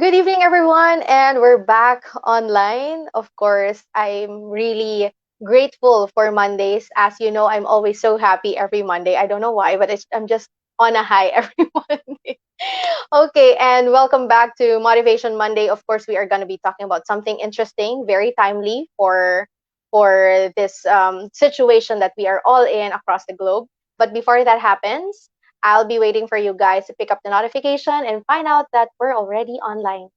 Good evening, everyone, and we're back online. Of course, I'm really grateful for Mondays. As you know, I'm always so happy every Monday. I don't know why, but I'm just on a high every Monday. Okay, and welcome back to Motivation Monday. Of course, we are going to be talking about something interesting, very timely for this situation that we are all in across the globe. But before that happens, I'll be waiting for you guys to pick up the notification and find out that we're already online.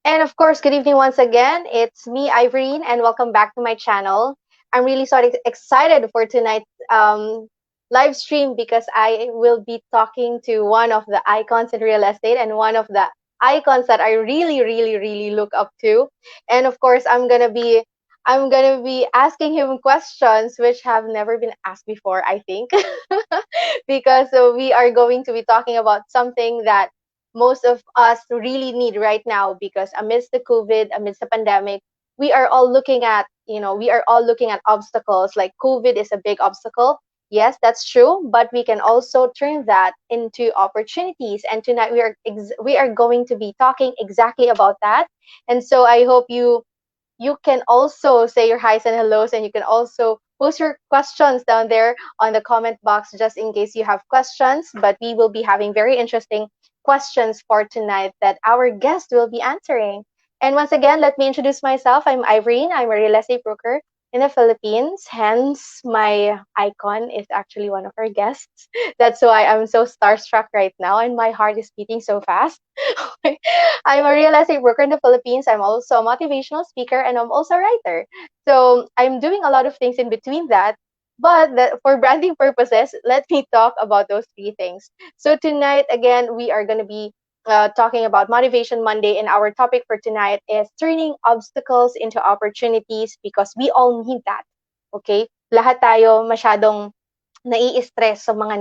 And of course, good evening once again. It's me, Irene, and welcome back to my channel. I'm really so excited for tonight's live stream because I will be talking to one of the icons in real estate and one of the icons that I really, really, really look up to. And of course, I'm gonna be asking him questions which have never been asked before, I think, because we are going to be talking about something that most of us really need right now because amidst the COVID, amidst the pandemic, we are all looking at obstacles. Like COVID is a big obstacle. Yes, that's true, but we can also turn that into opportunities. And tonight we are going to be talking exactly about that. And so I hope you can also say your highs and hellos, and you can also post your questions down there on the comment box just in case you have questions. But we will be having very interesting questions for tonight that our guest will be answering. And once again, let me introduce myself. I'm Irene. I'm a real estate broker in the Philippines. Hence, my icon is actually one of our guests. That's why I'm so starstruck right now, and my heart is beating so fast. I'm a real estate broker in the Philippines. I'm also a motivational speaker and I'm also a writer. So I'm doing a lot of things in between that. But for branding purposes, let me talk about those three things. So tonight, again, we are going to be talking about Motivation Monday, and our topic for tonight is turning obstacles into opportunities because we all need that. Okay? Lahat tayo masyadong nai-stress sa mga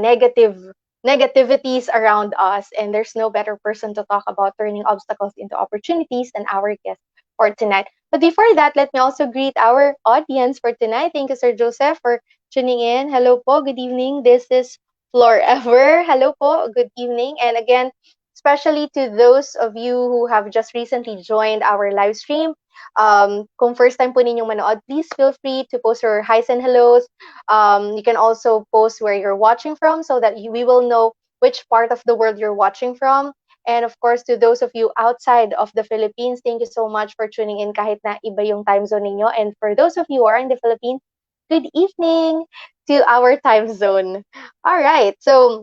negativities around us, and there's no better person to talk about turning obstacles into opportunities than our guest for tonight. But before that, let me also greet our audience for tonight. Thank you, Sir Joseph, for tuning in. Hello po, good evening. This is Floor Ever. Hello po, good evening. And again, especially to those of you who have just recently joined our live stream. Kung first time po ninyong manood, please feel free to post your highs and hellos. You can also post where you're watching from so that we will know which part of the world you're watching from. And of course, to those of you outside of the Philippines, thank you so much for tuning in kahit na iba yung time zone ninyo. And for those of you who are in the Philippines, good evening to our time zone. All right. So,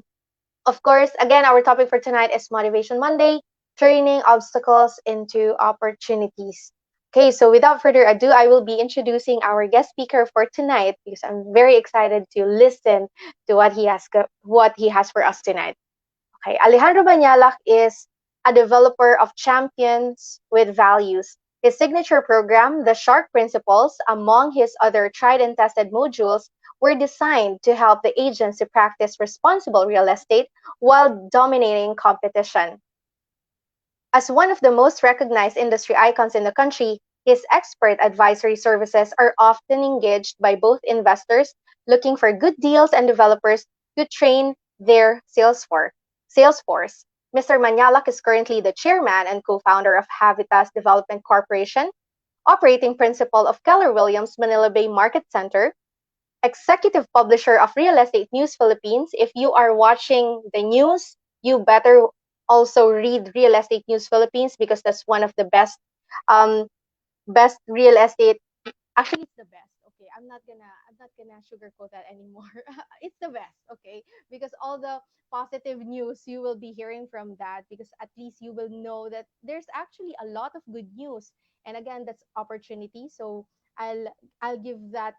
of course, again, our topic for tonight is Motivation Monday, turning obstacles into opportunities. Okay, so without further ado, I will be introducing our guest speaker for tonight because I'm very excited to listen to what he has for us tonight. Okay, Alejandro Banyalak is a developer of champions with values. His signature program, the Shark Principles, among his other tried and tested modules, were designed to help the agents to practice responsible real estate while dominating competition. As one of the most recognized industry icons in the country, his expert advisory services are often engaged by both investors looking for good deals and developers to train their Salesforce. Mr. Manalac is currently the chairman and co-founder of Habitas Development Corporation, operating principal of Keller Williams Manila Bay Market Center, executive publisher of Real Estate News Philippines. If you are watching the news, you better also read Real Estate News Philippines because that's one of the um, best real estate. Actually, it's the best. Okay, I'm not gonna sugarcoat that anymore. It's the best. Okay, because all the positive news you will be hearing from that, because at least you will know that there's actually a lot of good news. And again, that's opportunity. So I'll I'll give that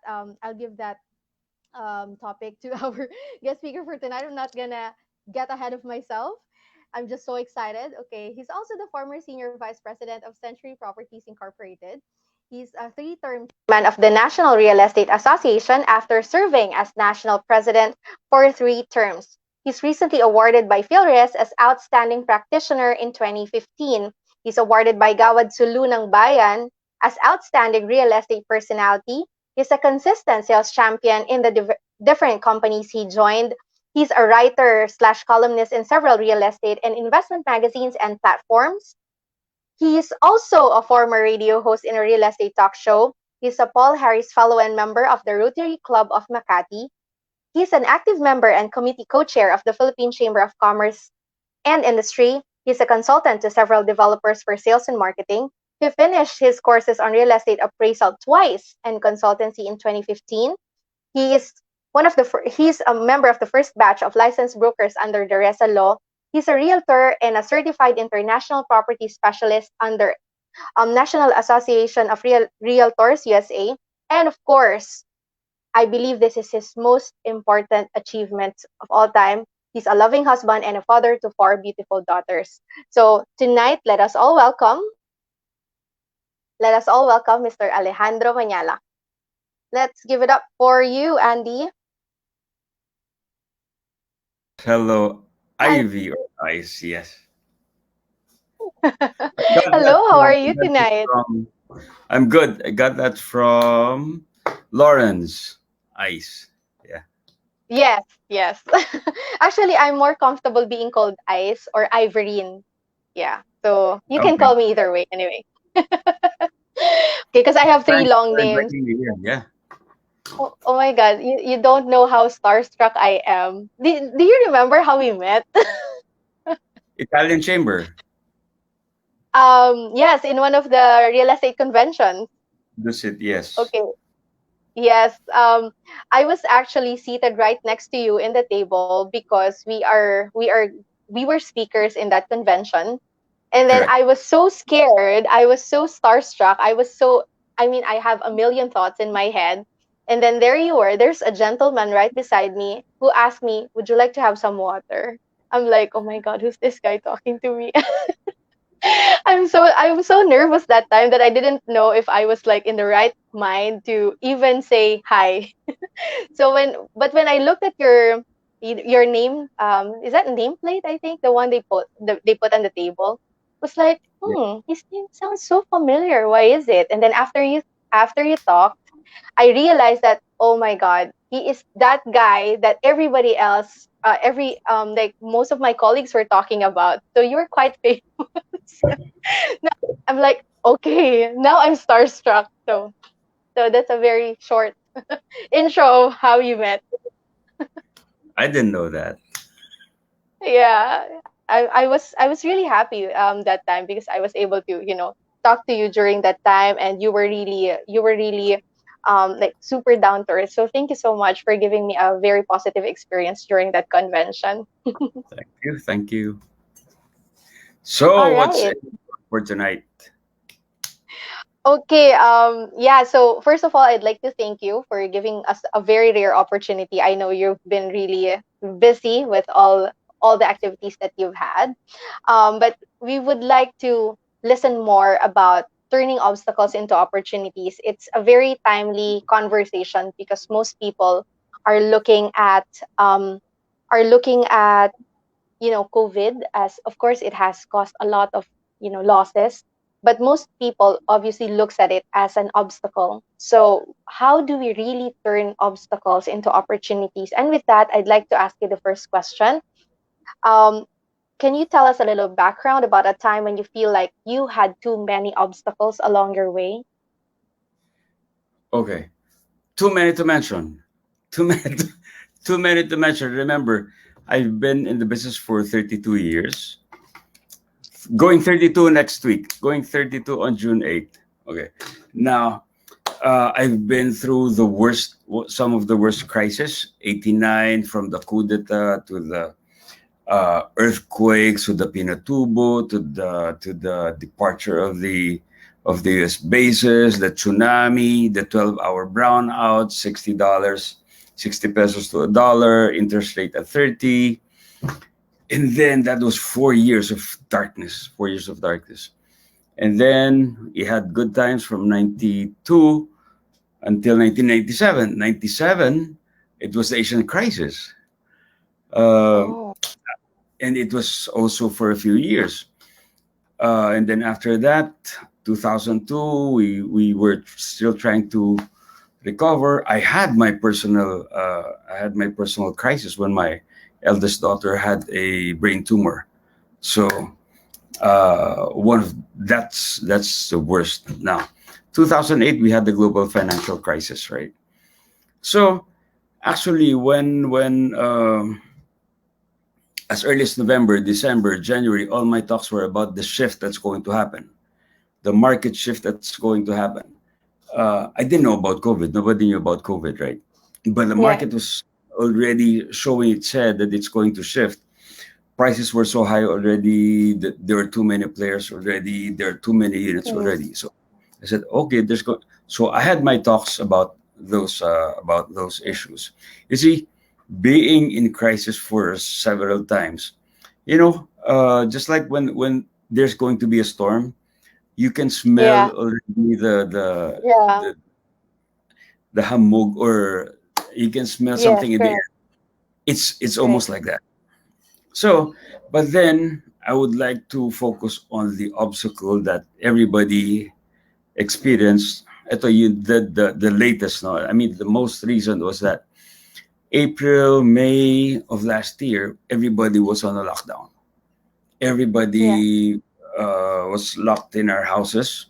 topic to our guest speaker for tonight. I'm not gonna get ahead of myself. I'm just so excited. Okay, he's also the former senior vice president of Century Properties Incorporated. He's a three-term chairman of the National Real Estate Association after serving as national president for 3 terms. He's recently awarded by Philres as Outstanding Practitioner in 2015. He's awarded by Gawad Sulu ng Bayan as Outstanding Real Estate Personality. He's a consistent sales champion in the different companies he joined. He's a writer slash columnist in several real estate and investment magazines and platforms. He's also a former radio host in a real estate talk show. He's a Paul Harris Fellow and member of the Rotary Club of Makati. He's an active member and committee co-chair of the Philippine Chamber of Commerce and Industry. He's a consultant to several developers for sales and marketing. He finished his courses on real estate appraisal twice and consultancy in 2015. He is he's a member of the first batch of licensed brokers under the RESA law. He's a realtor and a certified international property specialist under National Association of Realtors USA. And of course, I believe this is his most important achievement of all time. He's a loving husband and a father to 4 beautiful daughters. So tonight, let us all welcome Mr. Alejandro Manalac. Let's give it up for you, Andy. Hello, Hel- Ivy or Ice, yes. I got that Hello, how are from, you I got it tonight? from I'm good. I got that from Lawrence Ice. Yeah. Yes, yes. Actually, I'm more comfortable being called Ice or Ivorine. Yeah. So you can Okay. call me either way anyway. Okay, because I have three Thanks long for names. inviting me here. Yeah. Oh my God, you don't know how starstruck I am. Do you remember how we met? Italian Chamber. Yes, in one of the real estate conventions. That's it, yes. Okay. Yes. I was actually seated right next to you in the table because we were speakers in that convention. And then Correct. I was so scared. I was so starstruck. I mean, I have a million thoughts in my head. And then there you were. There's a gentleman right beside me who asked me, "Would you like to have some water?" I'm like, "Oh my God, who's this guy talking to me?" I was so nervous that time that I didn't know if I was like in the right mind to even say hi. So when I looked at your name, is that nameplate? I think the one they put on the table was like, Yeah. his name sounds so familiar. Why is it? And then after you talked, I realized that, oh my God, he is that guy that everybody else, every like most of my colleagues were talking about. So you're quite famous. Now I'm like, okay, now I'm starstruck. So that's a very short intro of how you met. I didn't know that. Yeah, I was really happy that time because I was able to talk to you during that time, and you were really like super down to earth. So thank you so much for giving me a very positive experience during that convention. Thank you. Thank you. All So, what's right. in for tonight? Okay, yeah, so first of all, I'd like to thank you for giving us a very rare opportunity. I know you've been really busy with all the activities that you've had. But we would like to listen more about turning obstacles into opportunities. It's a very timely conversation because most people are looking at um, COVID, as of course it has caused a lot of losses, but most people obviously looks at it as an obstacle. So how do we really turn obstacles into opportunities? And with that, I'd like to ask you the first question. um, can you tell us a little background about a time when you feel like you had too many obstacles along your way? Okay. Too many to mention. too many, too many to mention. Remember, I've been in the business for 32 years. Going 32 next week. Going 32 on June 8th. Okay. Now, I've been through the worst, some of the worst crises. 89, from the coup d'etat to the earthquakes, to the Pinatubo, to the departure of the U.S. bases, the tsunami, the 12-hour brownout, $60, 60 pesos to a dollar, interest rate at 30. And then that was 4 years of darkness, 4 years of darkness. And then we had good times from 92 until 1997. 97, it was the Asian crisis. Uh, Oh. and it was also for a few years. And then after that, 2002, we were still trying to recover. I had my personal crisis when my eldest daughter had a brain tumor. So one of that's the worst. Now, 2008, we had the global financial crisis, right? So actually, when as early as November, December, January, all my talks were about the shift that's going to happen, the market shift that's going to happen. I didn't know about COVID. Nobody knew about COVID, right? But the Yeah. market was already showing its head that it's going to shift. Prices were so high already that there were too many players already. There are too many units Mm. already. So I said, okay, there's go. So I had my talks about those issues. You see, being in crisis for several times, just like when there's going to be a storm, you can smell Yeah. already Yeah. the hamog, or you can smell Yes. something in the Correct. air. It's Right. almost like that. So, but then I would like to focus on the obstacle that everybody experienced. Ito yung the latest, no? I mean, the most recent was that April, May of last year, everybody was on a lockdown. Yeah. Everybody was locked in our houses.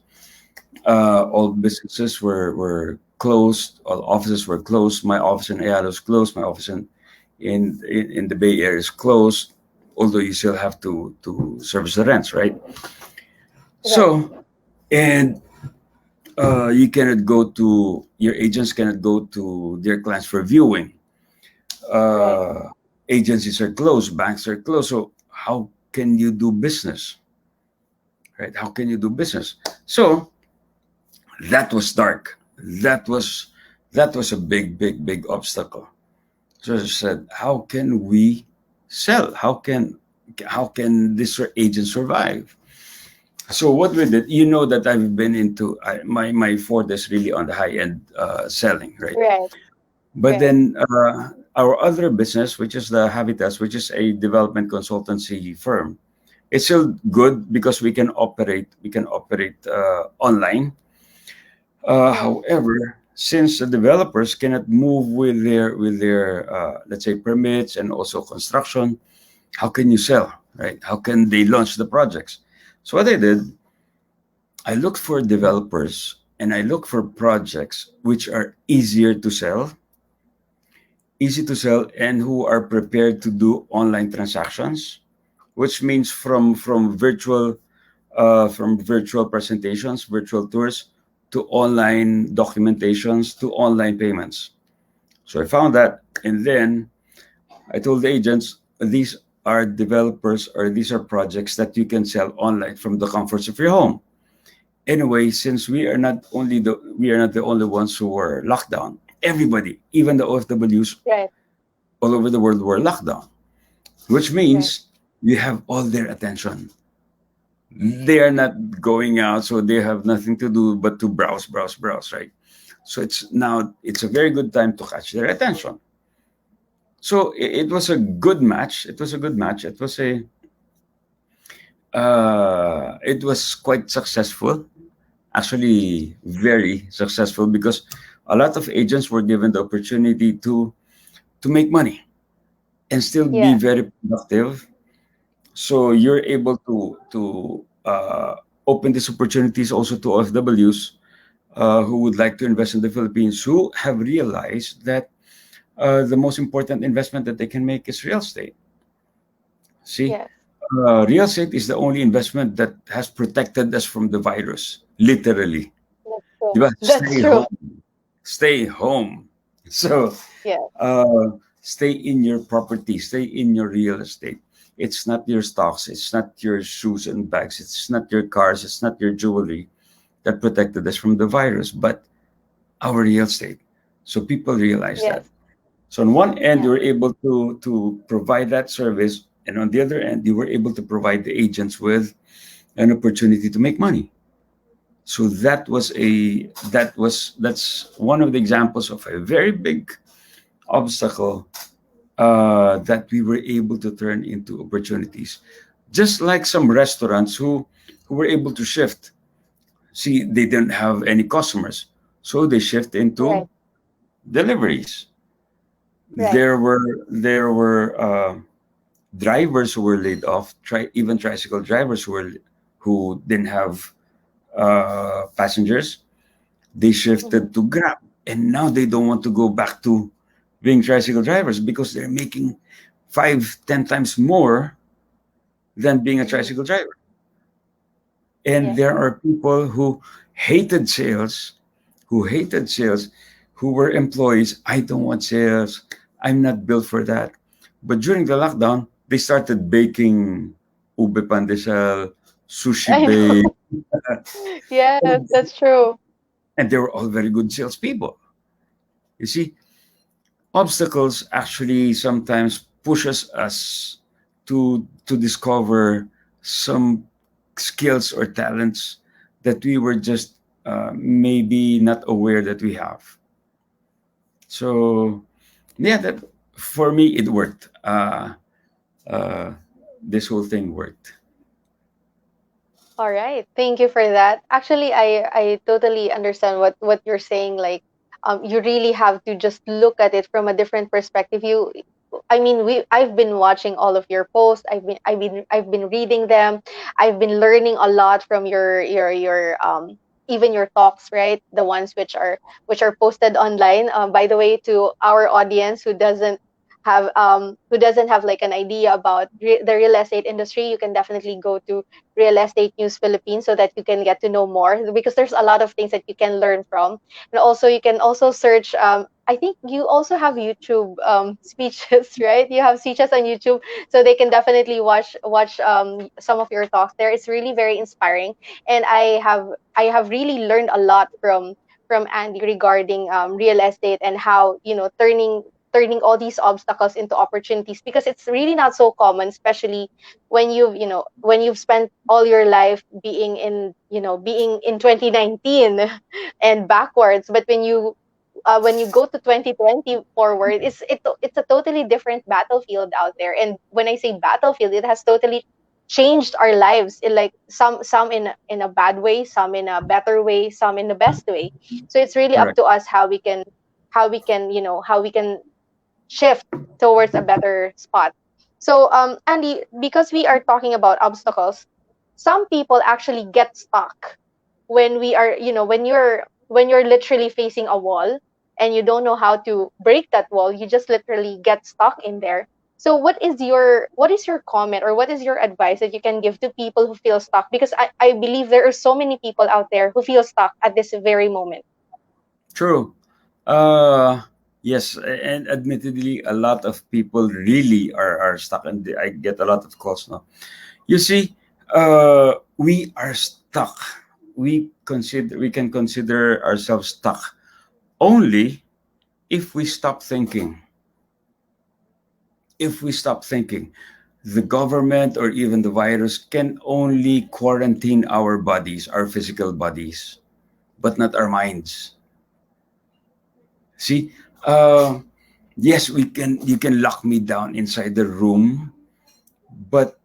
All businesses were closed. All offices were closed. My office in Ayala was closed. My office in the Bay Area is closed. Although you still have to service the rents, right? Right. So, and you cannot go to your agents cannot go to their clients for viewing. Right. Uh, Agencies are closed. Banks are closed. So how can you do business, right? How can you do business? So that was dark. That was that was a big obstacle. So I said, how can we sell? How can this agent survive? So what we did, that I've been into my forte is really on the high end selling, right? Right. But Right. then our other business, which is the Habitats, which is a development consultancy firm, it's still good because we can operate online. Mm. However, since the developers cannot move with their let's say permits and also construction, how can you sell, right? How can they launch the projects? So what I did, I looked for developers and I look for projects which are easy to sell, and who are prepared to do online transactions, which means from virtual presentations, virtual tours, to online documentations, to online payments. So I found that, and then I told the agents, these are developers, or these are projects that you can sell online from the comforts of your home. Anyway, since we are not the only ones who were locked down. Everybody, even the OFWs Right. all over the world, were locked down, which Right. means you have all their attention. They are not going out, so they have nothing to do but to browse, right? So it's a very good time to catch their attention. So it was a good match. It was a good match. It was quite successful, actually very successful, because a lot of agents were given the opportunity to make money and still be Yeah. very productive. So you're able to open these opportunities also to OFWs who would like to invest in the Philippines, who have realized that the most important investment that they can make is real estate. See, Yes. real estate is the only investment that has protected us from the virus, literally. That's true. Diba? That's Stay true. home. Stay home. So, Yeah. stay in your property, stay in your real estate. It's not your stocks, it's not your shoes and bags, it's not your cars, it's not your jewelry that protected us from the virus, but our real estate. So people realize that. Yes. So on one end, you Yeah. were able to provide that service, and on the other end, you were able to provide the agents with an opportunity to make money. So that's one of the examples of a very big obstacle that we were able to turn into opportunities. Just like some restaurants who were able to shift. See, they didn't have any customers, so they shift Right. into deliveries. Right. There were drivers who were laid off. Even tricycle drivers who didn't have passengers. They Hmm. shifted to Grab, and now they don't want to go back to being tricycle drivers because they're making 5, 10 times more than being a Hmm. tricycle driver. And Yes. there are people hated sales, who hated sales, who were employees. I don't want sales. I'm not built for that. But during the lockdown, they started baking ube pandesal, sushi I know. bake, Yes, that's true. and they were all very good salespeople. You see, obstacles actually sometimes pushes us to discover some skills or talents that we were just maybe not aware that we have. So yeah, that for me it worked. Uh, this whole thing worked. All right. Thank you for that. Actually, I totally understand what you're saying. Like, you really have to just look at it from a different perspective. I mean, I've been watching all of your posts. I've been reading them. I've been learning a lot from your even your talks, right? The ones which are posted online. By the way, to our audience who doesn't have like an idea about the real estate industry, you can definitely go to Real Estate News Philippines so that you can get to know more, because there's a lot of things that you can learn from. And also you can also search, I think you also have YouTube speeches, right? You have speeches on YouTube, so they can definitely watch some of your talks there. It's really very inspiring, and I have really learned a lot from Andy regarding real estate, and how turning all these obstacles into opportunities, because it's really not so common, especially when you've spent all your life being in 2019 and backwards. But when you go to 2020 forward, it's a totally different battlefield out there. And when I say battlefield, it has totally changed our lives, in like some in a bad way, some in a better way, some in the best way. So it's really up Correct. to us how we can shift towards a better spot. So, Andy, because we are talking about obstacles, some people actually get stuck when you're literally facing a wall, and you don't know how to break that wall. You just literally get stuck in there. So, what is your comment, or what is your advice that you can give to people who feel stuck? Because I believe there are so many people out there who feel stuck at this very moment. True. Uh, yes, and admittedly, a lot of people really are stuck, and I get a lot of calls now. You see, we are stuck. We can consider ourselves stuck only if we stop thinking. If we stop thinking, the government or even the virus can only quarantine our bodies, our physical bodies, but not our minds. See, uh, yes, we can. You can lock me down inside the room, but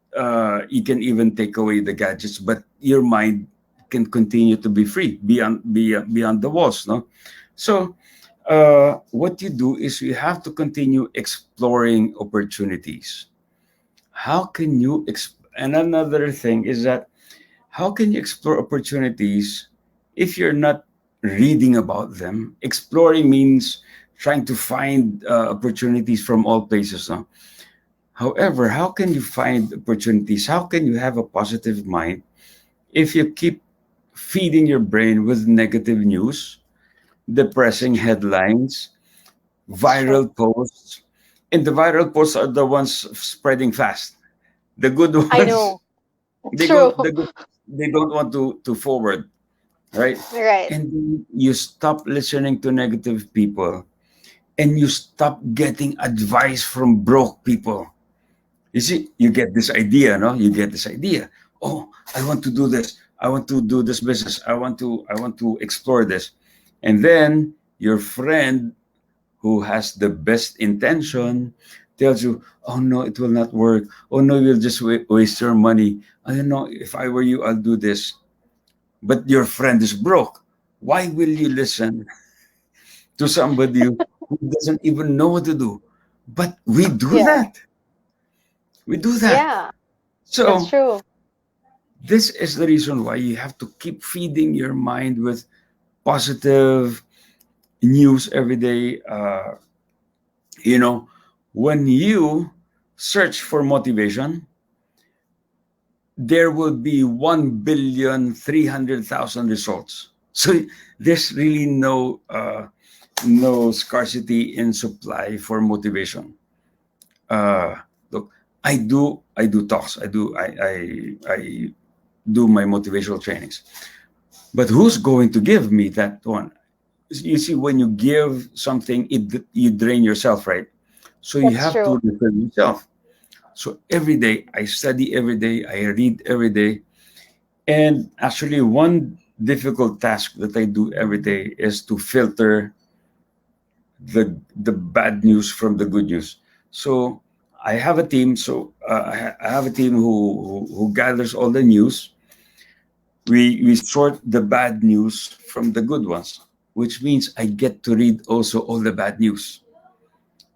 you can even take away the gadgets, but your mind can continue to be free beyond the walls. No, so what you do is you have to continue exploring opportunities. How can you? And another thing is that how can you explore opportunities if you're not reading about them? Exploring means trying to find opportunities from all places. No? However, how can you find opportunities? How can you have a positive mind if you keep feeding your brain with negative news, That's depressing true. headlines, That's true. viral posts? And the viral posts are the ones spreading fast. The good I ones, know. It's true. they don't want to forward, right? Right. And then you stop listening to negative people and you stop getting advice from broke people. You see, you get this idea, no? You get this idea. Oh, I want to do this. I want to do this business. I want to explore this. And then your friend who has the best intention tells you, "Oh no, it will not work. Oh no, you'll just waste your money. I don't know. If I were you, I'll do this." But your friend is broke. Why will you listen to somebody who doesn't even know what to do? But we do Yeah. that. We do that. Yeah. That's So true. this is the reason why you have to keep feeding your mind with positive news every day. You know, when you search for motivation, there will be 1,300,000 results. So there's really no scarcity in supply for motivation. Uh, Look, I do talks. I do my motivational trainings. But who's going to give me that one? You see, when you give something, you drain yourself, right? So you That's have true. to refill yourself. So every day, I study every day, I read every day. And actually, one difficult task that I do every day is to filter the bad news from the good news. So I have a team. So I have a team who gathers all the news. We sort the bad news from the good ones, which means I get to read also all the bad news.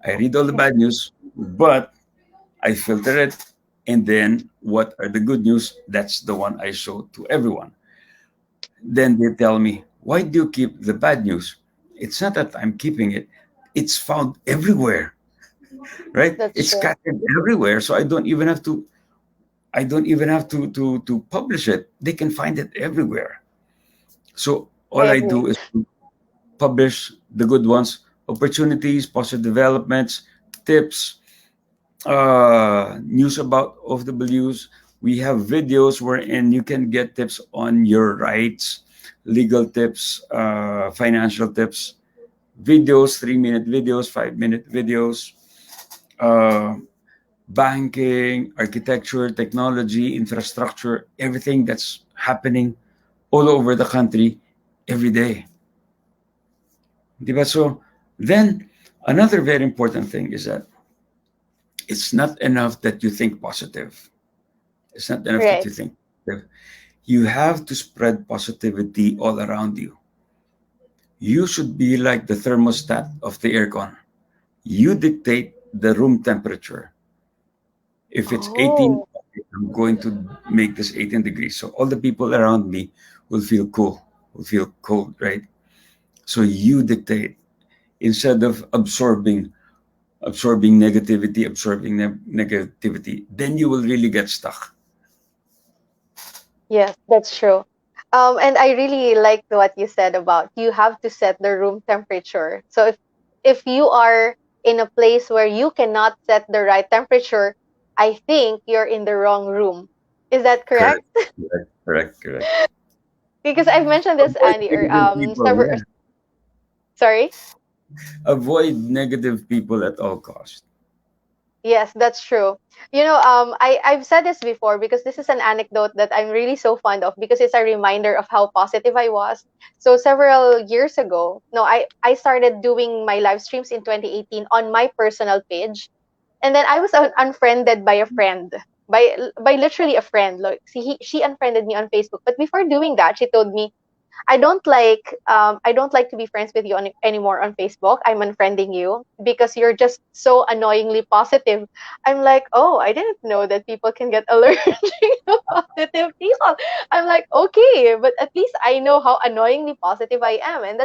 I read all the Okay. bad news, but I filter it, and then what are the good news? That's the one I show to everyone. Then they tell me, why do you keep the bad news? It's not that I'm keeping it, it's found everywhere, right? That's It's true. scattered everywhere. So I don't even have to publish it. They can find it everywhere. So I all I agree. do is to publish the good ones, opportunities, positive developments, tips, news about OFWs. We have videos wherein you can get tips on your rights, legal tips, financial tips, videos, 3 minute videos, 5 minute videos, uh, banking, architecture, technology, infrastructure, everything that's happening all over the country every day. Diba? So then another very important thing is that it's not enough that you think positive. It's not enough that Right. you think positive. You have to spread positivity all around you. You should be like the thermostat of the aircon. You dictate the room temperature. If it's 18, Oh, I'm going to make this 18 degrees. So all the people around me will feel cool, will feel cold, right? So you dictate instead of absorbing negativity, negativity, then you will really get stuck. yes, that's true. And I really like what you said about you have to set the room temperature. So if you are in a place where you cannot set the right temperature, I think you're in the wrong room. Is that correct? Correct, correct, correct, correct. Because I've mentioned this, Avoid Andy, or negative people. several. Yeah, Sorry. avoid negative people at all costs. Yes, that's true. I've said this before because this is an anecdote that I'm really so fond of because it's a reminder of how positive I was. So several years ago, no, I started doing my live streams in 2018 on my personal page, and then I was unfriended by a friend, by literally a friend. Like, she unfriended me on Facebook, but before doing that, she told me, I don't like to be friends with you anymore on Facebook. I'm unfriending you because you're just so annoyingly positive. I'm like, oh, I didn't know that people can get allergic to positive people. I'm like, okay, but at least I know how annoyingly positive I am, and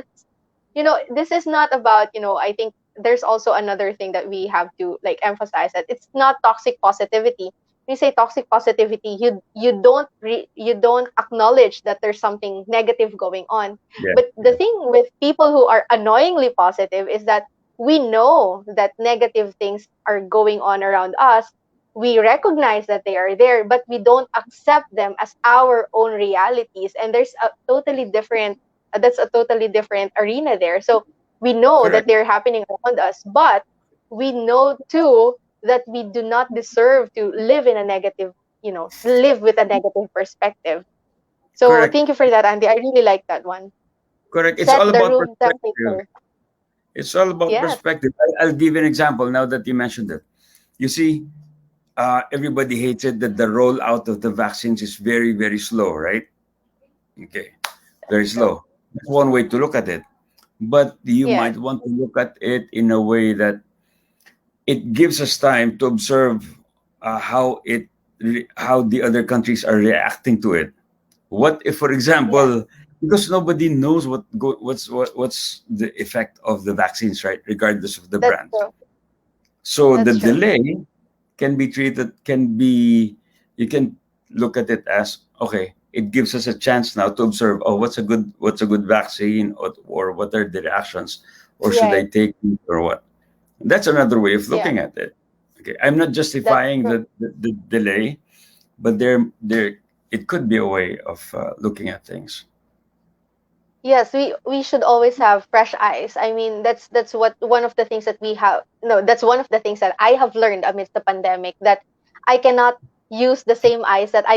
this is not about, I think there's also another thing that we have to like emphasize, that it's not toxic positivity. When you say toxic positivity, you don't acknowledge that there's something negative going on. Yeah. But the thing with people who are annoyingly positive is that we know that negative things are going on around us. We recognize that they are there, but we don't accept them as our own realities. And there's a totally different that's a totally different arena there. So we know that Correct. they're happening around us, but we know too that we do not deserve to live in a negative, live with a negative perspective. So Correct. thank you for that, Andy. I really like that one. Correct. It's Set all the about room perspective. temperature. It's all about Yes, perspective. I'll give you an example now that you mentioned it. You see, everybody hates it that the rollout of the vaccines is very, very slow, right? Okay, very true. slow. That's one way to look at it. But you Yes, might want to look at it in a way that it gives us time to observe how the other countries are reacting to it. What if, for yes, example, because nobody knows what's the effect of the vaccines, right? Regardless of the that's brand. true. So the That's true. delay can be, you can look at it as, okay, it gives us a chance now to observe, oh, what's a good vaccine, or what are the reactions, or should I Right. take it, or what. That's another way of Yeah, looking at it. Okay, I'm not that's justifying true. the delay, but there it could be a way of looking at things. Yes, we should always have fresh eyes. I mean, that's what one of the things that we have. No, that's one of the things that I have learned amidst the pandemic, that I cannot use the same eyes that I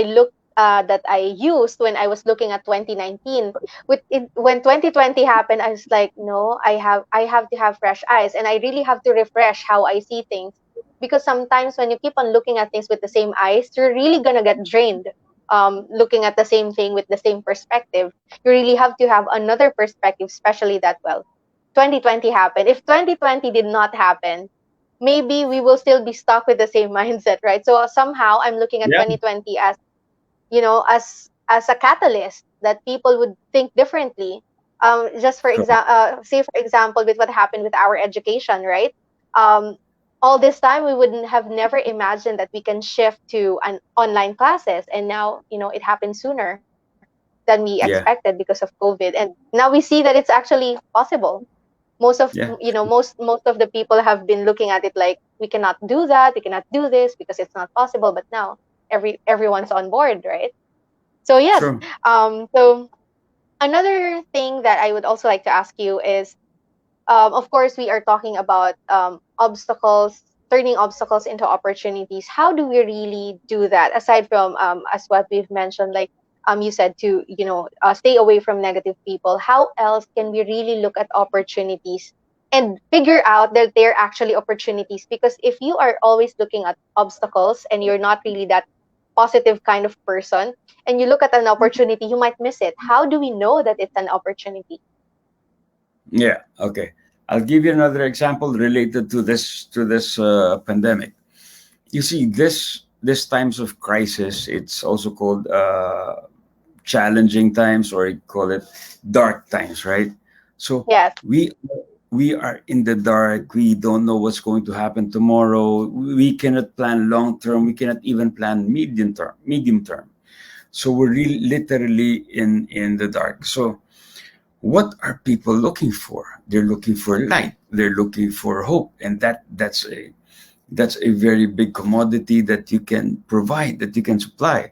used when I was looking at 2019. When 2020 happened, I was like, no, I have to have fresh eyes, and I really have to refresh how I see things, because sometimes when you keep on looking at things with the same eyes, you're really gonna get drained. Looking at the same thing with the same perspective, you really have to have another perspective, especially that, well, 2020 happened. If 2020 did not happen, maybe we will still be stuck with the same mindset, right? So somehow I'm looking at Yeah, 2020 as, as a catalyst that people would think differently. Just for correct. example, say for example, with what happened with our education, right? um, all this time we wouldn't have never imagined that we can shift to an online classes, and now it happened sooner than we expected Yeah, because of COVID, and now we see that it's actually possible. yeah, Most of the people have been looking at it like, we cannot do that, we cannot do this because it's not possible, but now everyone's on board, right? So yes. true. So another thing that I would also like to ask you is, of course, we are talking about obstacles, turning obstacles into opportunities. How do we really do that? Aside from, as what we've mentioned, like, you said to, stay away from negative people. How else can we really look at opportunities and figure out that they're actually opportunities? Because if you are always looking at obstacles and you're not really that positive kind of person, and you look at an opportunity, you might miss it. How do we know that it's an opportunity? Yeah, okay. I'll give you another example related to this pandemic. You see, this times of crisis, it's also called challenging times, or you call it dark times, right? So Yes. we are in the dark. We don't know what's going to happen tomorrow. We cannot plan long term. We cannot even plan medium term. So we're really literally in the dark. So what are people looking for? They're looking for light. They're looking for hope, and that's a very big commodity that you can provide, that you can supply.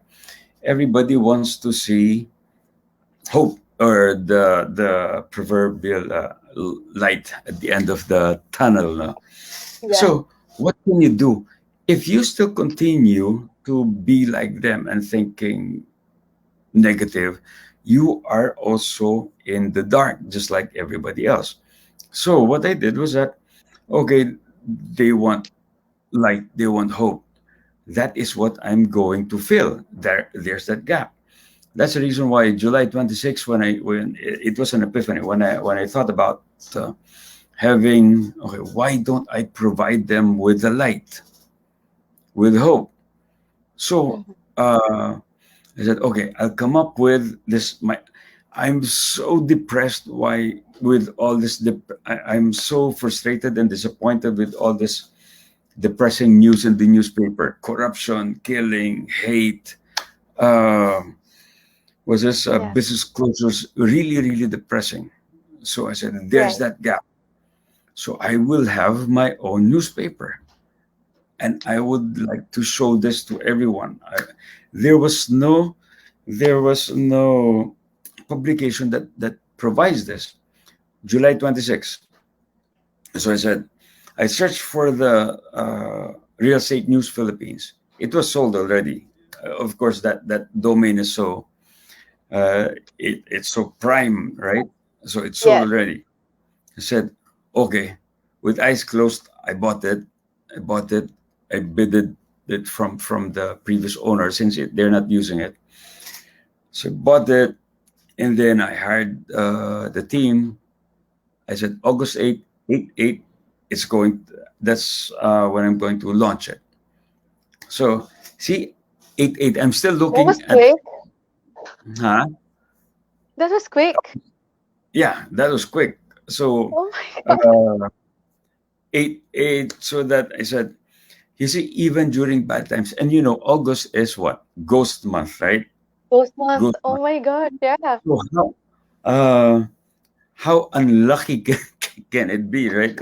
Everybody wants to see hope, or the proverbial light at the end of the tunnel. No? Yeah. So what can you do if you still continue to be like them and thinking negative? You are also in the dark, just like everybody else. So what I did was that, okay, they want light, they want hope. That is what I'm going to fill. There's that gap. That's the reason why July 26th, when it was an epiphany, when I thought about uh, having, okay, why don't I provide them with the light, with hope? So Mhm. I said, okay, I'll come up with this. I'm so depressed. Why with all this? I'm so frustrated and disappointed with all this depressing news in the newspaper: corruption, killing, hate. Uh, was this Yes. business closures really, really depressing? So I said, "There's Right. that gap." So I will have my own newspaper, and I would like to show this to everyone. There was no, there was no publication that provides this. July 26th. So I said, I searched for the Real Estate News Philippines. It was sold already. Of course, that domain is so it's so prime, right? So it's sold Yes. already. I said, okay, with eyes closed, I bought it. I bought it. I bidded it from the previous owner since they're not using it. So I bought it, and then I hired the team. I said August 8th, 8, it's going. That's when I'm going to launch it. So see, 8, 8. I'm still What was looking at. quick? Huh? That was quick. Yeah, that was quick. So Oh my God. uh, 8, 8. So that I said, you see, even during bad times, and August is what ghost month, right? Ghost month. Ghost Oh month. my God. Yeah. So uh, how unlucky can it be, right?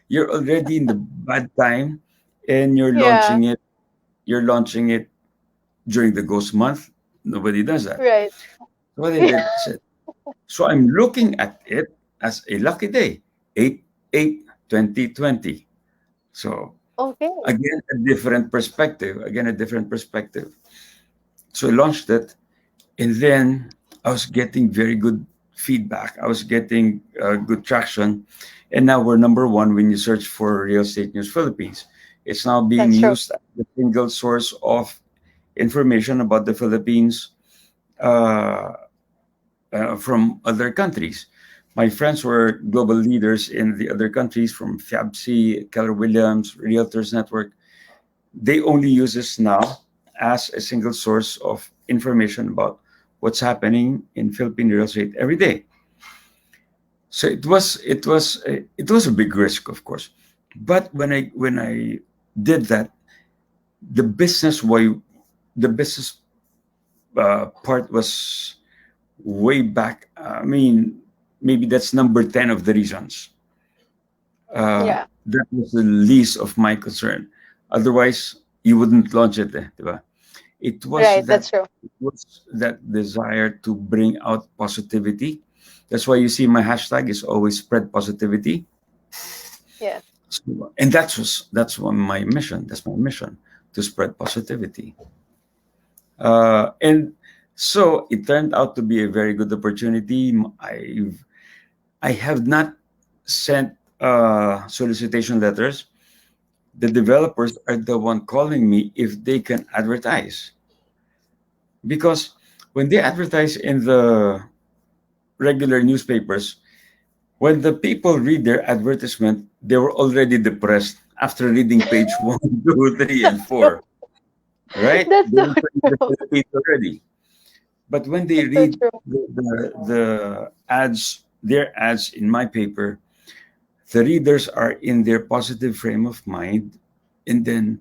You're already in the bad time, and Yeah. You're launching it during the ghost month. Nobody does that. Right. So what I did, I said, so I'm looking at it as a lucky day, 8/8/2020. So Okay. again, a different perspective. Again, a different perspective. So I launched it, and then I was getting very good feedback. I was getting good traction, and now we're number one when you search for Real Estate News Philippines. It's now being That's true. used as the single source of information about the Philippines uh, from other countries. My friends were global leaders in the other countries from FABC, Keller Williams, Realtors Network. They only use this now as a single source of information about what's happening in Philippine real estate every day. So it was a big risk, of course. But when I did that, the business why the business part was way back. I mean, maybe that's number 10 of the reasons. Yeah. That was the least of my concern. Otherwise, you wouldn't launch it, diba? It was Right. that That's true. it was that desire to bring out positivity. That's why you see my hashtag is always spread positivity. Yes. So, and that's my mission. That's my mission to spread positivity. And so it turned out to be a very good opportunity. I have not sent solicitation letters. The developers are the one calling me if they can advertise, because when they advertise in the regular newspapers, when the people read their advertisement, they were already depressed after reading page one, two, three, and four. Right? That's They so were in the true. Philippines already. But when they That's so read true. the ads, their ads in my paper, the readers are in their positive frame of mind, and then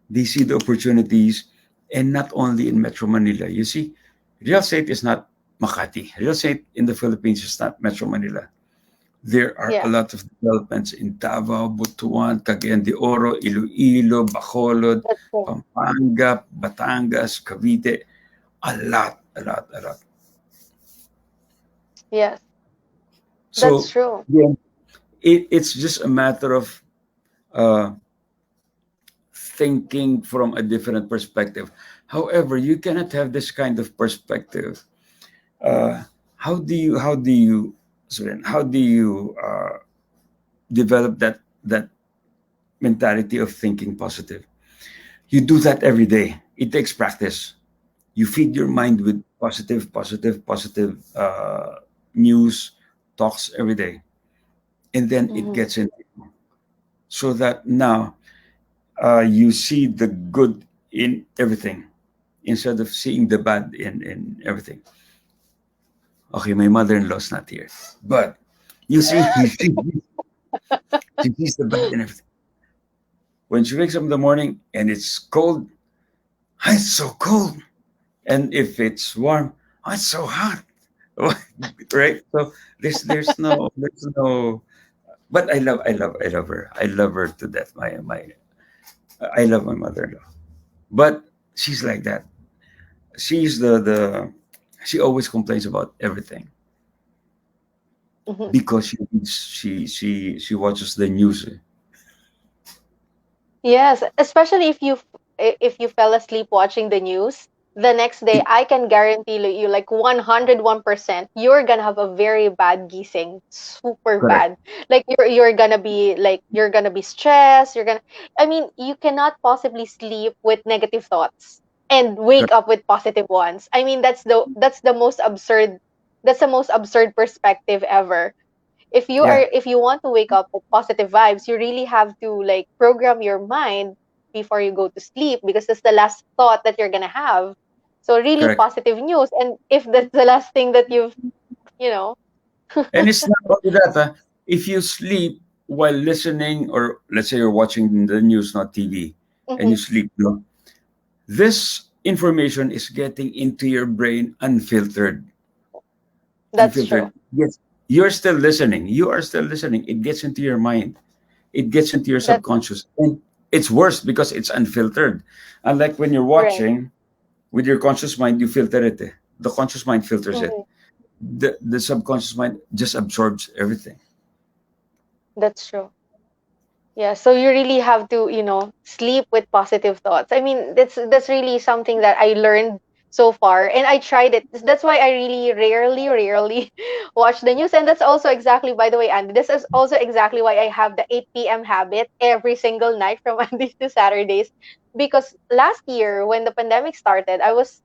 they see the opportunities, and not only in Metro Manila. You see, real estate is not Makati. Real estate in the Philippines is not Metro Manila. There are a Yeah. lot of developments in Davao, Butuan, Cagayan de Oro, Iloilo, Bacolod, That's true. Pampanga, Batangas, Cavite. A lot, a lot, a lot. Yes. That's So true. yeah, it's just a matter of uh, thinking from a different perspective. However, you cannot have this kind of perspective. Uh, how do you sorry, how do you develop that mentality of thinking positive? You do that every day. It takes practice. You feed your mind with positive, positive, positive news talks every day, and then it Hmm. gets in, so that now you see the good in everything instead of seeing the bad in everything. Okay, my mother-in-law's not here, but you see, she sees the bed and everything. When she wakes up in the morning and it's cold, "Ah, it's so cold. And if it's warm, "Ah, it's so hot." Right? So there's no. But I love her. I love her to death. I love my mother-in-law. But she's like that. She's the she always complains about everything Mhm. because she watches the news. Yes, especially if you fell asleep watching the news, the next day It, I can guarantee you like 101% you're gonna have a very bad gising, super correct, bad. Like you're gonna be like you're gonna be stressed, you're gonna I mean, you cannot possibly sleep with negative thoughts and wake correct. up with positive ones. I mean, that's the most absurd perspective ever. Yeah, If you want to wake up with positive vibes, you really have to like program your mind before you go to sleep, because that's the last thought that you're gonna have. So really correct. positive news. And if that's the last thing that you've you know And it's not only that. If you sleep while listening, or let's say you're watching the news, not TV, and Mhm. you sleep, no, this information is getting into your brain unfiltered. That's true. Unfiltered. Yes, you're still listening. You are still listening. It gets into your mind. It gets into your That's subconscious, and it's worse because it's unfiltered. Unlike when you're right. watching with your conscious mind, you filter it. The conscious mind filters it. Mhm. The subconscious mind just absorbs everything. That's true. Yeah, so you really have to, sleep with positive thoughts. I mean, that's really something that I learned so far, and I tried it. That's why I really rarely watch the news. And that's also exactly, by the way, Andy, this is also exactly why I have the 8 p.m. habit every single night from Mondays to Saturdays. Because last year when the pandemic started, I was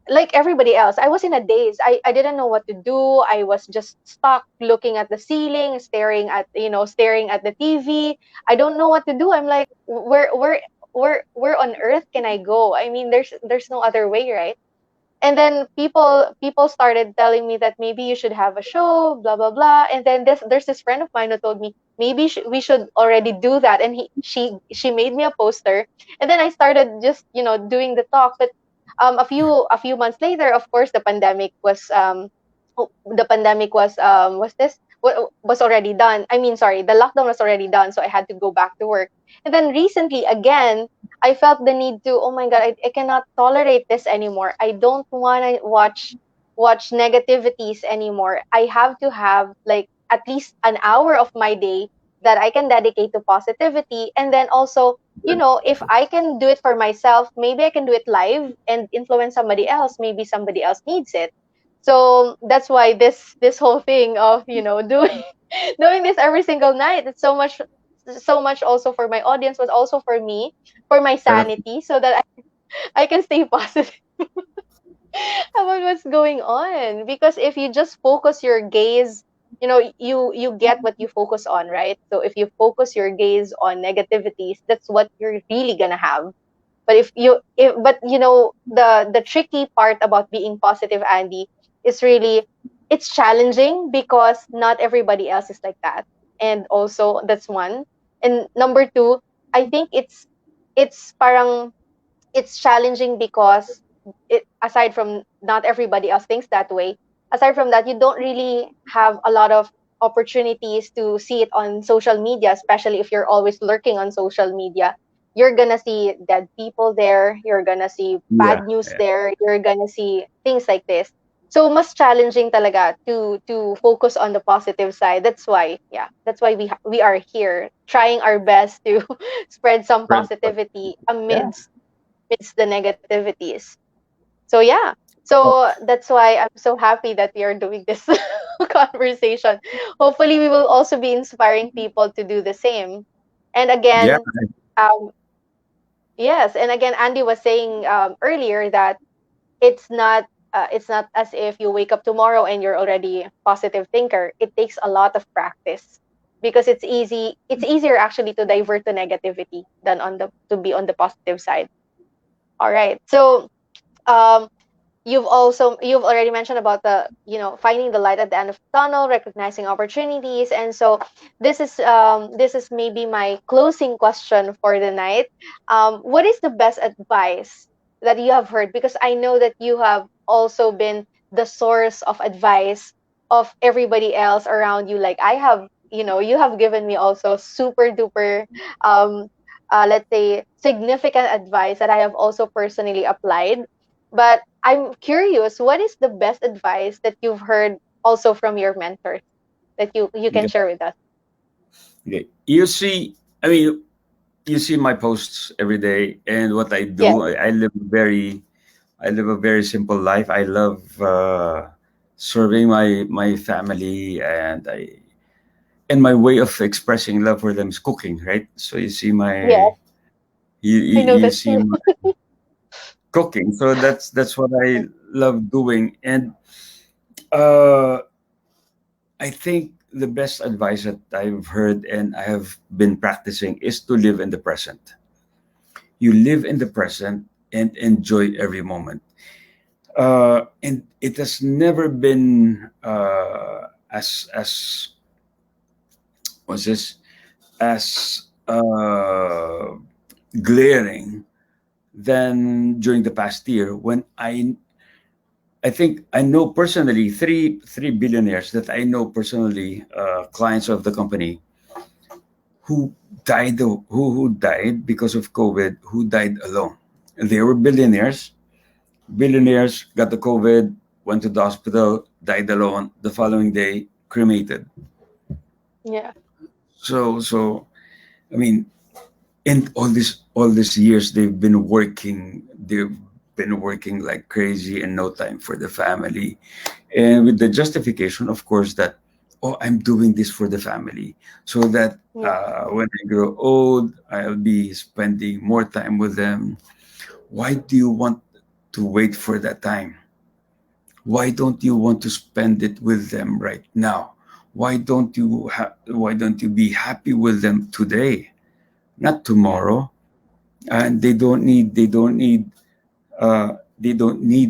like everybody else, I was in a daze. I didn't know what to do. I was just stuck looking at the ceiling, staring at the TV. I don't know what to do. I'm like, where on earth can I go? I mean, there's no other way, right? And then people started telling me that maybe you should have a show, blah blah blah. And then there's this friend of mine who told me maybe we should already do that. And she made me a poster. And then I started just doing the talk. But a few months later, of course, the pandemic was already done. I mean, sorry, the lockdown was already done, so I had to go back to work. And then recently again, I felt the need to, oh my God, I cannot tolerate this anymore. I don't want to watch negativities anymore. I have to have like at least an hour of my day that I can dedicate to positivity. And then also, if I can do it for myself, maybe I can do it live and influence somebody else. Maybe somebody else needs it. So that's why this whole thing of, doing doing this every single night, it's so much also for my audience, but also for me, for my Correct. sanity, so that I can stay positive about what's going on. Because if you just focus your gaze, you get what you focus on, right? So if you focus your gaze on negativities, that's what you're really gonna have. But the tricky part about being positive, Andy, is really, it's challenging because not everybody else is like that. And also that's one. And number two, I think it's parang it's challenging because aside from not everybody else thinks that way, aside from that, you don't really have a lot of opportunities to see it on social media, especially if you're always lurking on social media. You're gonna see dead people there, you're gonna see Yeah, bad news yeah. there, you're gonna see things like this. So mas challenging talaga to focus on the positive side. That's why we are here trying our best to spread some Right. positivity Yeah. amidst the negativities. So yeah. So that's why I'm so happy that we are doing this conversation. Hopefully we will also be inspiring people to do the same. And Yeah. again, um yes, and again Andy was saying earlier that it's not as if you wake up tomorrow and you're already a positive thinker. It takes a lot of practice, because it's easier actually to divert to negativity than on the to be on the positive side. All right. So um you've already mentioned about the, finding the light at the end of the tunnel, recognizing opportunities. And so this is maybe my closing question for the night. What is the best advice that you have heard? Because I know that you have also been the source of advice of everybody else around you. Like I have, you have given me also super duper, um let's say, significant advice that I have also personally applied. But I'm curious, what is the best advice that you've heard also from your mentors that you can Yeah. share with us? Okay. You see, I mean, you see my posts every day, and what I Yes, do, I live a very simple life. I love serving my family, and my way of expressing love for them is cooking, right? So you see yes, I know you that's see true. my cooking. So that's what I love doing, and uh, I think the best advice that I've heard and I have been practicing is to live in the present. You live in the present and enjoy every moment. And it has never been as what's this as glaring than during the past year when I think I know personally three billionaires that I know personally, clients of the company who who died because of COVID, who died alone. They were billionaires. Billionaires got the COVID, went to the hospital, died alone. The following day, cremated. Yeah, So I mean, and all these years they've been working like crazy and no time for the family, and with the justification, of course, that, oh, I'm doing this for the family, so that yeah, when I grow old, I'll be spending more time with them. Why do you want to wait for that time? Why don't you want to spend it with them right now? Why don't you be happy with them today, not yeah, tomorrow? And they don't need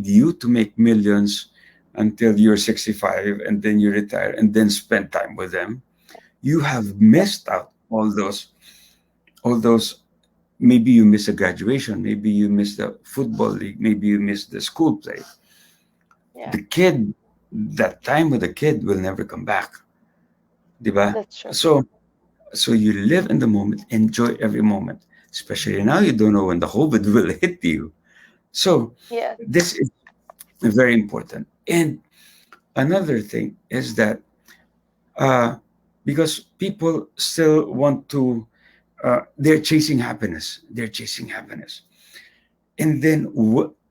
you to make millions until you're 65 and then you retire and then spend time with them. You have missed out all those. Maybe you miss a graduation, maybe you miss the football league, maybe you miss the school play. yeah. The kid, that time with the kid will never come back, diba? That's true. So you live in the moment, enjoy every moment. Especially now, you don't know when the COVID will hit you. So Yeah. this is very important. And another thing is that uh, because people still want to, they're chasing happiness. They're chasing happiness. And then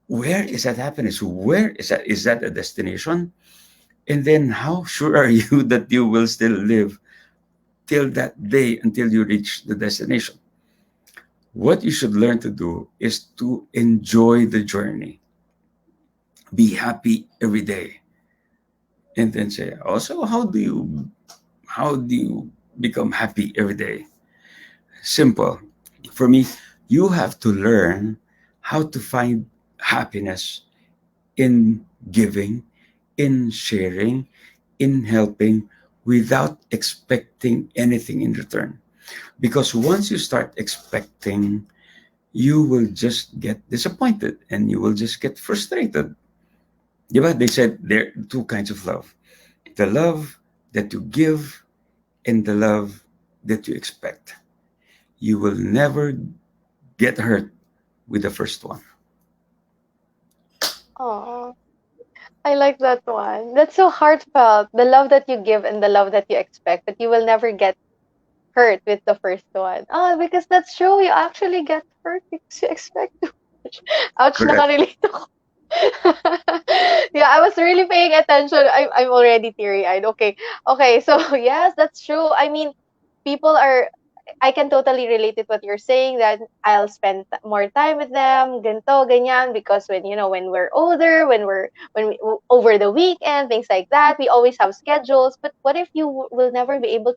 where is that happiness? Where is that? Is that a destination? And then how sure are you that you will still live till that day until you reach the destination? What you should learn to do is to enjoy the journey, be happy every day, and then say, also, how do you become happy every day? Simple. For me, you have to learn how to find happiness in giving, in sharing, in helping without expecting anything in return. Because once you start expecting, you will just get disappointed and you will just get frustrated. Diba? They said there are two kinds of love: the love that you give and the love that you expect. You will never get hurt with the first one. Oh, I like that one. That's so heartfelt. The love that you give and the love that you expect, that you will never get hurt with the first one. Oh, because that's true. You actually get hurt because you expect too much. Ouch, Correct. nakarelate ako. Yeah, I was really paying attention. I'm already teary-eyed. Okay. Okay, so yes, that's true. I mean, people are I can totally relate with what you're saying, that I'll spend more time with them, ganto, ganyan, because when we're older, over the weekend, things like that, we always have schedules. But what if you will never be able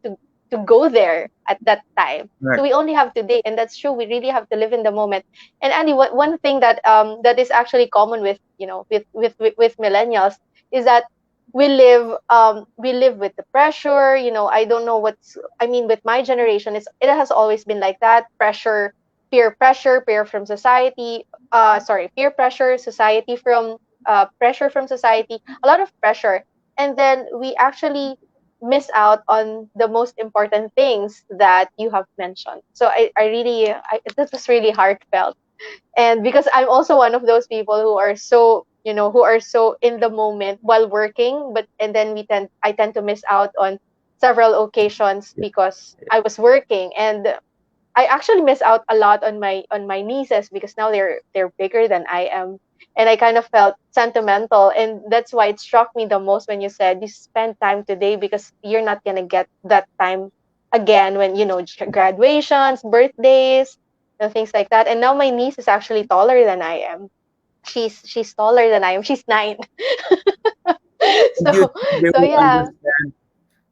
to to go there at that time. So Right. we only have today, and that's true. We really have to live in the moment. And Andy, one thing that that is actually common with, with millennials is that we live with the pressure. I don't know what's I mean, with my generation, it has always been like that. Pressure, peer from society, sorry, peer pressure, society from pressure from society, a lot of pressure. And then we actually miss out on the most important things that you have mentioned. So I really, this was really heartfelt. And because I'm also one of those people who are so, who are so in the moment while working, but and then I tend to miss out on several occasions Yeah. because I was working. And I actually miss out a lot on my nieces because now they're bigger than I am. And I kind of felt sentimental, and that's why it struck me the most when you said you spend time today because you're not going to get that time again when, graduations, birthdays, things like that. And now my niece is actually taller than I am. She's taller than I am. She's 9. Do you so think they so will yeah. understand?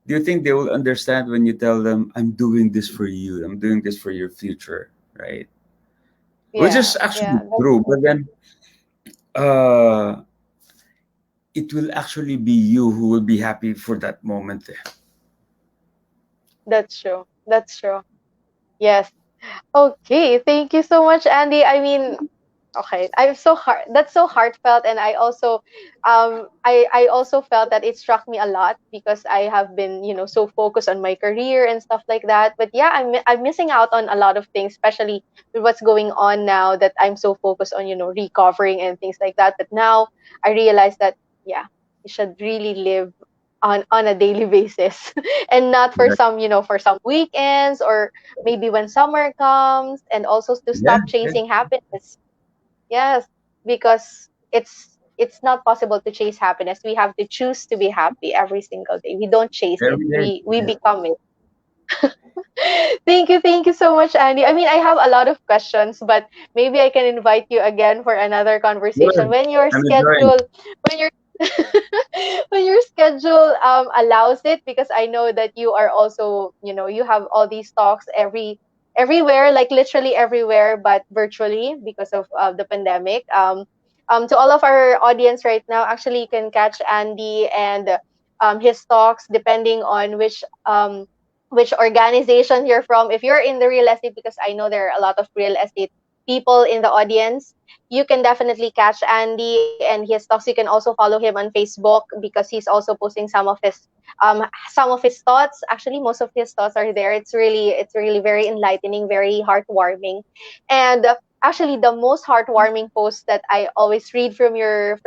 Do you think they will understand when you tell them, "I'm doing this for you. I'm doing this for your future," right? Which is Yeah, actually yeah, that's true, true. but then uh, it will actually be you who will be happy for that moment. That's true. That's true. Yes. Okay, thank you so much, Andy. I mean, okay, I'm so heart. That's so heartfelt, and I also felt that it struck me a lot because I have been, so focused on my career and stuff like that. But yeah, I'm missing out on a lot of things, especially with what's going on now. That I'm so focused on, recovering and things like that. But now I realize that, yeah, you should really live on a daily basis, and not for Right. some, for some weekends, or maybe when summer comes, and also to Yeah, stop yeah. chasing happiness. Yes, because it's not possible to chase happiness. We have to choose to be happy every single day. We don't chase it. Every day. We Yeah. become it. Thank you so much, Andy. I mean, I have a lot of questions, but maybe I can invite you again for another conversation Good. when your I'm enjoying. schedule, when your when your schedule allows it, because I know that you are also, you have all these talks everywhere, like literally everywhere, but virtually because of the pandemic. To all of our audience right now, actually, you can catch Andy and his talks depending on which organization you're from. If you're in the real estate, because I know there are a lot of real estate people in the audience, you can definitely catch Andy and his talks. You can also follow him on Facebook because he's also posting some of his thoughts. Actually, most of his thoughts are there. It's really very enlightening, very heartwarming. And actually, the most heartwarming post that I always read from your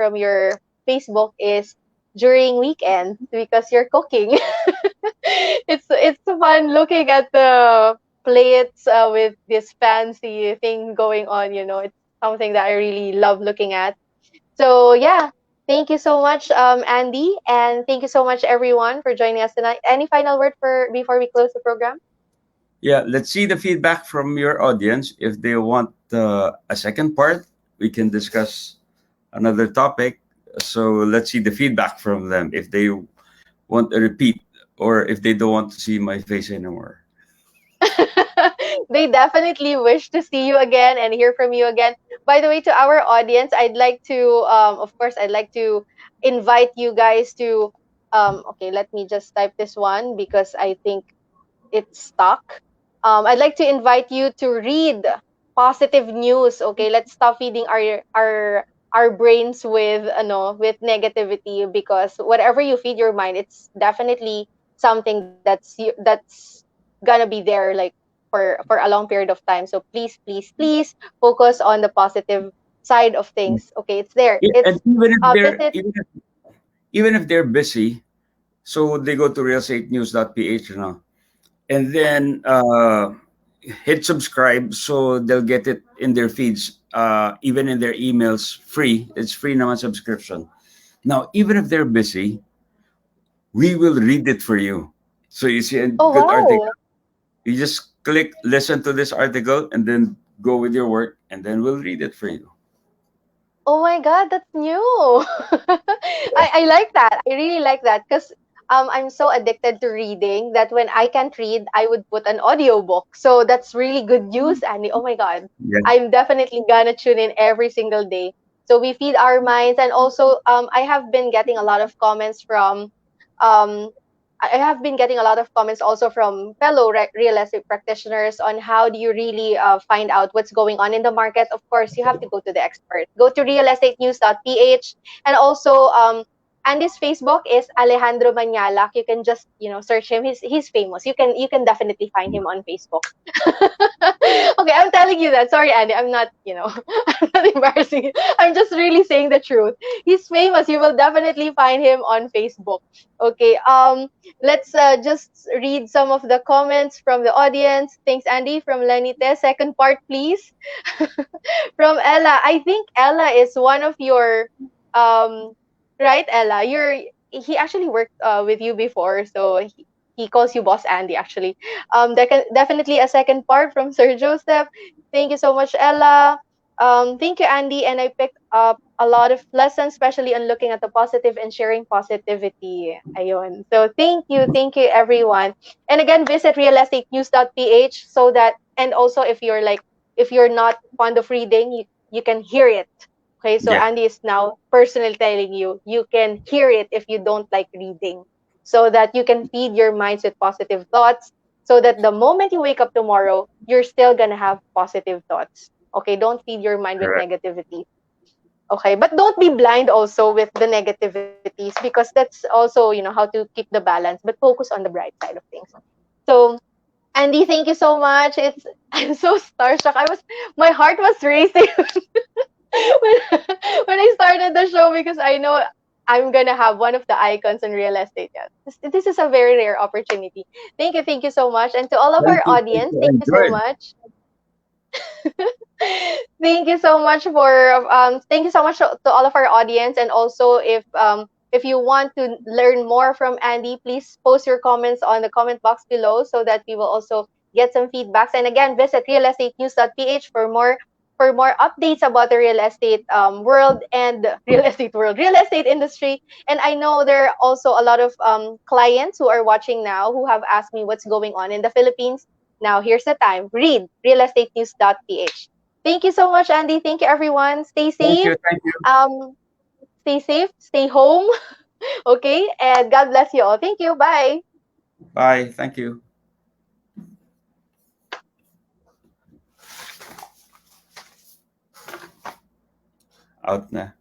Facebook is during weekends because you're cooking. It's fun looking at the plates with this fancy thing going on. It's something that I really love looking at. So yeah, thank you so much, Andy, and thank you so much, everyone, for joining us tonight. Any final word for before we close the program? Yeah, let's see the feedback from your audience. If they want a second part, we can discuss another topic. So let's see the feedback from them. If they want a repeat or if they don't want to see my face anymore. They definitely wish to see you again and hear from you again. By the way, to our audience, of course, I'd like to invite you guys to, okay, let me just type this one because I think it's stuck. I'd like to invite you to read positive news. Okay, let's stop feeding our brains with with negativity, because whatever you feed your mind, it's definitely something that's gonna be there, like for a long period of time. So please, please, please focus on the positive side of things. Okay, it's there. And It's even if they're visit. even if they're busy, so they go to realestatenews.ph now, and then hit subscribe so they'll get it in their feeds, even in their emails, free. It's free naman subscription. Now, even if they're busy, we will read it for you. So you see a Oh good article, wow. you just click listen to this article and then go with your work, and then we'll read it for you. Oh my God, that's new. I like that. I really like that because I'm so addicted to reading that when I can't read, I would put an audiobook. So that's really good news, Andy. Oh my God. Yeah, I'm definitely gonna tune in every single day. So we feed our minds. And also, I have been getting a lot of comments from, um, I have been getting a lot of comments also from fellow real estate practitioners on how do you really find out what's going on in the market. Of course, you have to go to the expert. Go to realestatenews.ph, and also Andy's Facebook is Alejandro Manalac. You can just, search him. He's famous. You can definitely find him on Facebook. Okay, I'm telling you that. Sorry, Andy. I'm not, I'm not embarrassing you. I'm just really saying the truth. He's famous. You will definitely find him on Facebook. Okay. Let's just read some of the comments from the audience. Thanks, Andy. From Lenite. Second part, please. From Ella. I think Ella is one of your um right, Ella. He actually worked with you before, so he calls you Boss Andy actually. Definitely a second part from Sir Joseph. Thank you so much, Ella. Thank you, Andy, and I picked up a lot of lessons, especially on looking at the positive and sharing positivity. Ayun. So thank you everyone. And again, visit realestatenews.ph so that, and also if you're not fond of reading, you can hear it. Okay, so yeah, Andy is now personally telling you you can hear it if you don't like reading, so that you can feed your minds with positive thoughts, so that the moment you wake up tomorrow, you're still gonna have positive thoughts. Okay, don't feed your mind with correct. negativity. Okay, but don't be blind also with the negativities, because that's also, how to keep the balance, but focus on the bright side of things. So Andy, thank you so much. I'm so starstruck. My heart was racing when, when I started the show, because I know I'm gonna have one of the icons in real estate. Yeah, this is a very rare opportunity. Thank you so much, and to all of Thank our you. Thank audience, you. I thank you so enjoyed. much. Thank you so much to all of our audience, and also if you want to learn more from Andy, please post your comments on the comment box below so that we will also get some feedbacks. And again, visit realestatenews.ph for more updates about the real estate world and real estate industry. And I know there are also a lot of clients who are watching now who have asked me what's going on in the Philippines. Now here's the time. Read realestatenews.ph. Thank you so much, Andy. Thank you, everyone. Stay Thank safe. you. Thank you. Um, Stay safe. Stay home. Okay. And God bless you all. Thank you. Bye. Bye. Thank you. Out na.